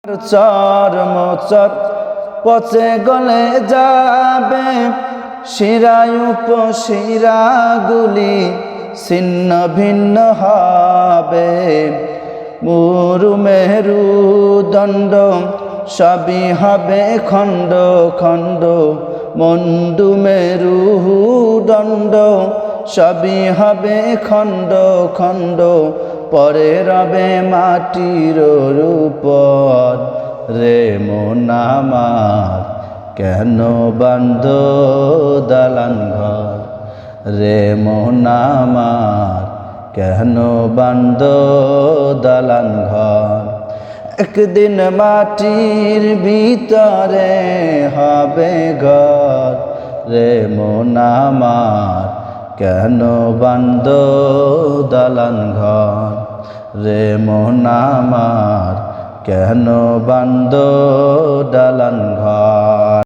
চর্মচর পচে গলে যাবে, শিরায় উপশিরাগুলি ছিন্ন ভিন্ন হবে। মুরু মেরু দণ্ড সবই হবে খণ্ড খণ্ড, মন্ডু মেরু দণ্ড সবই হবে খণ্ড খণ্ড। পরে রবে মাটির উপর, রে মন আমার কেন বান্ধ দালান ঘর, রে মন আমার কেন বান্ধ দালান ঘর। একদিন মাটির ভিতরে হবে ঘর, রে মন আমার কেন বান্ধ দালান ঘর, রে মন আমার কেন বান্ধ দালান